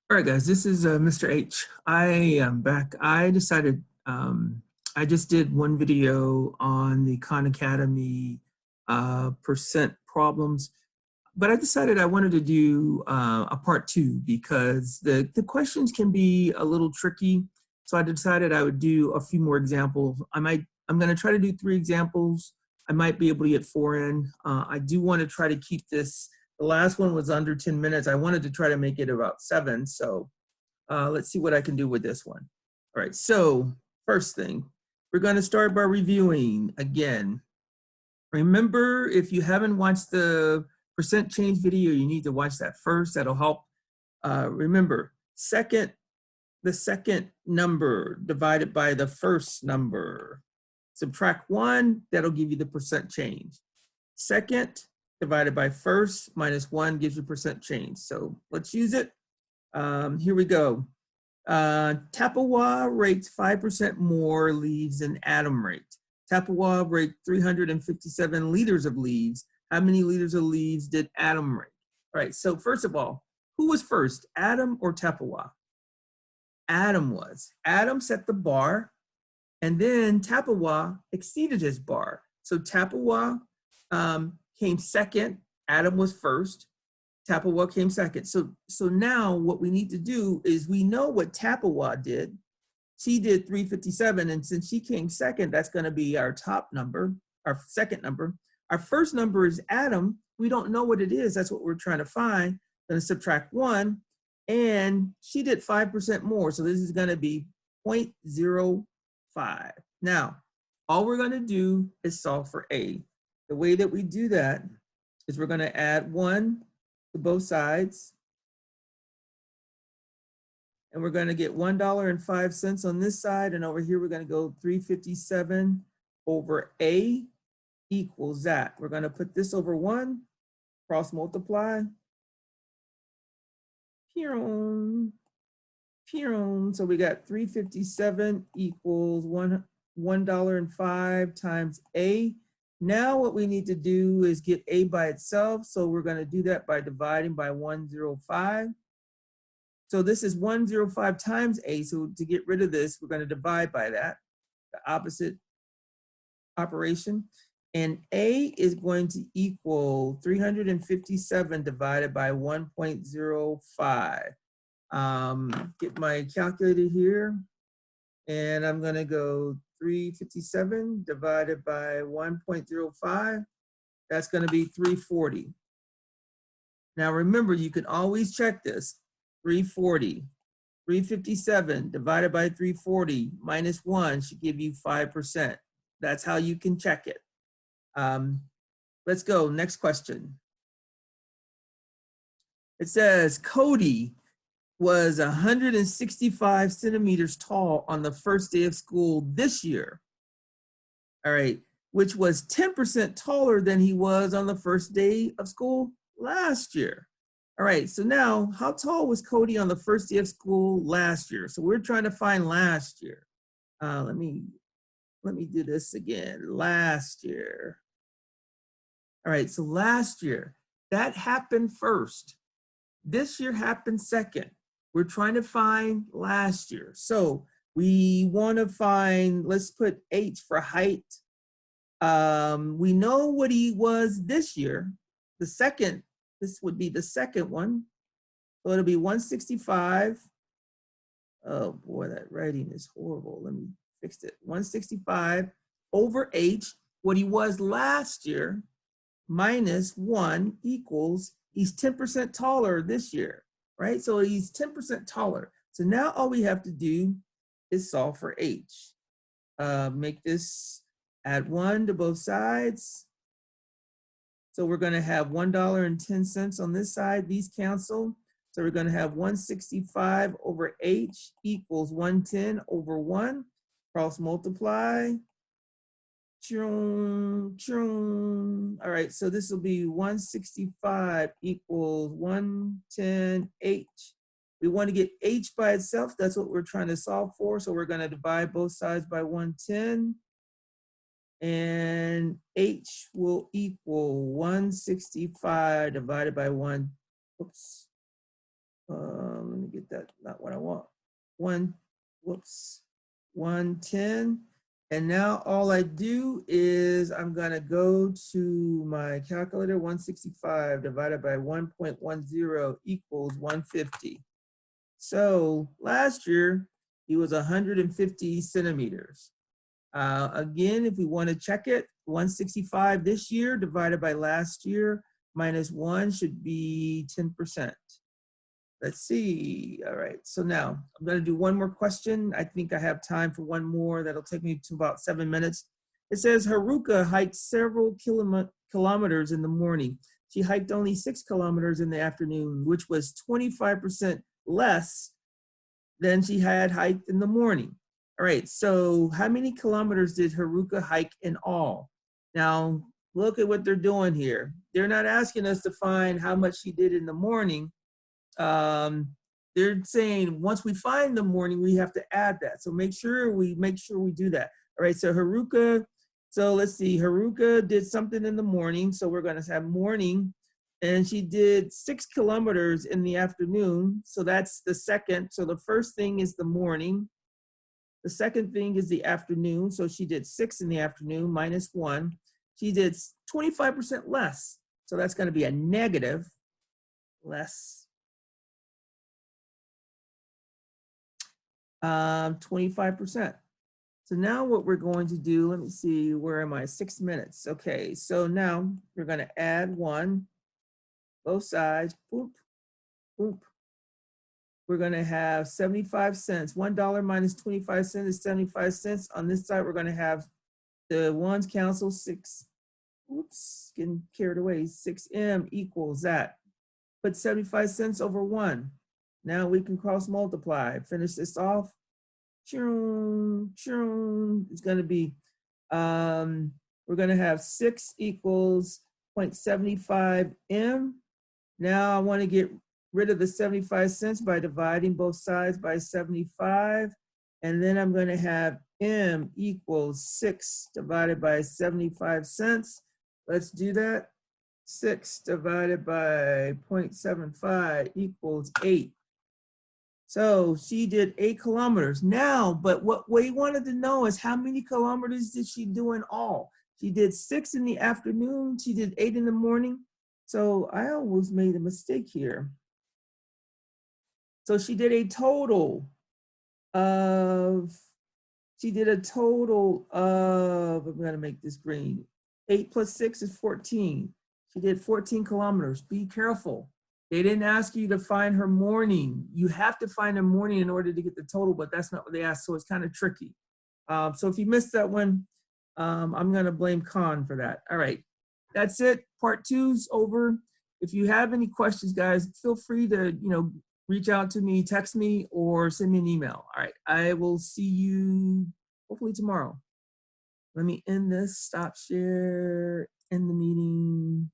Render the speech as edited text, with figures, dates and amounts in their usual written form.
All right, guys, this is Mr. H. I am back. I decided I just did one video on the Khan Academy percent problems, but I decided I wanted to do a part two because the questions can be a little tricky. So I decided I would do a few more examples. I'm going to try to do 3 examples. I might be able to get 4 in. I do want to try to keep this. The last one was under 10 minutes. I wanted to try to make it about 7. So let's see what I can do with this one. All right, so first thing, we're going to start by reviewing again. Remember, if you haven't watched the percent change video, you need to watch that first. That'll help. Remember, the second number divided by the first number. Subtract 1, that'll give you the percent change. Second divided by first minus 1 gives you percent change. So let's use it. Here we go. Tappawa raked 5% more leaves than Adam raked. Tappawa raked 357 liters of leaves. How many liters of leaves did Adam rake? All right, so first of all, who was first, Adam or Tappawa? Adam was. Adam set the bar, and then Tappawa exceeded his bar. So Tappawa came second, Adam was first. Tappawa came second. So now what we need to do is we know what Tappawa did. She did 357, and since she came second, that's going to be our top number, our second number. Our first number is Adam. We don't know what it is. That's what we're trying to find. Going to subtract 1, and she did 5% more. So this is going to be 0.05. Now, all we're going to do is solve for A. The way that we do that is we're going to add 1 to both sides. And we're going to get $1.05 on this side. And over here, we're going to go 357 over A equals that. We're going to put this over 1, cross multiply. So we got 357 equals $1.05 times A. Now what we need to do is get A by itself. So we're going to do that by dividing by 105. So this is 105 times A. So to get rid of this, we're going to divide by that, the opposite operation. And A is going to equal 357 divided by 1.05. Get my calculator here. And I'm going to go 357 divided by 1.05. That's going to be 340. Now remember, you can always check this. 340. 357 divided by 340 minus 1 should give you 5%. That's how you can check it. Let's go. Next question. It says Cody was 165 centimeters tall on the first day of school this year. All right, which was 10% taller than he was on the first day of school last year. All right, so now how tall was Cody on the first day of school last year? So we're trying to find last year. Let me do this again. Last year. All right, so last year, that happened first. This year happened second. We're trying to find last year. So we want to find, let's put H for height. We know what he was this year. This would be the second one. So it'll be 165. Oh boy, that writing is horrible. Let me fix it. 165 over H, what he was last year, minus 1 equals, he's 10% taller this year, right? So he's 10% taller. So now all we have to do is solve for H. Make this, add 1 to both sides. So we're going to have $1.10 on this side. These cancel. So we're going to have 165 over H equals 110 over 1. Cross multiply. All right, so this will be 165 equals 110 H. We want to get H by itself. That's what we're trying to solve for. So we're going to divide both sides by 110. And H will equal 165 divided by 1. Oops. Let me get that, not what I want. 110. And now all I do is I'm gonna go to my calculator. 165 divided by 1.10 equals 150. So last year he was 150 centimeters. Again, if we want to check it, 165 this year divided by last year minus 1 should be 10%. Let's see. All right. So now I'm going to do one more question. I think I have time for one more. That'll take me to about 7 minutes. It says Haruka hiked several kilometers in the morning. She hiked only 6 kilometers in the afternoon, which was 25% less than she had hiked in the morning. All right. So how many kilometers did Haruka hike in all? Now, look at what they're doing here. They're not asking us to find how much she did in the morning. They're saying once we find the morning, we have to add that. So make sure we do that. All right, so Haruka, so let's see, Haruka did something in the morning. So we're gonna have morning, and she did 6 kilometers in the afternoon. So that's the second. So the first thing is the morning. The second thing is the afternoon. So she did 6 in the afternoon minus 1. She did 25% less. So that's gonna be a negative, less. 25%. So now what we're going to do, let me see, where am I? 6 minutes. Okay, so now we're going to add 1, both sides, boop, boop. We're going to have 75 cents. $1 minus 25 cents is 75 cents. On this side, we're going to have the ones cancel 6. Oops, getting carried away. 6M equals that. Put 75 cents over 1. Now we can cross multiply. Finish this off. It's going to be, we're going to have 6 equals 0.75 M. Now I want to get rid of the 75 cents by dividing both sides by 75. And then I'm going to have M equals 6 divided by 75 cents. Let's do that. 6 divided by 0.75 equals 8. So she did 8 kilometers. Now, but what we wanted to know is how many kilometers did she do in all? She did 6 in the afternoon. She did 8 in the morning. So I almost made a mistake here. So she did a total of, I'm gonna make this green. 8 plus 6 is 14. She did 14 kilometers. Be careful. They didn't ask you to find her morning. You have to find her morning in order to get the total, but that's not what they asked, so it's kind of tricky. So if you missed that one, I'm gonna blame Khan for that. All right, that's it. Part 2's over. If you have any questions, guys, feel free to reach out to me, text me, or send me an email. All right, I will see you hopefully tomorrow. Let me end this, stop share, end the meeting.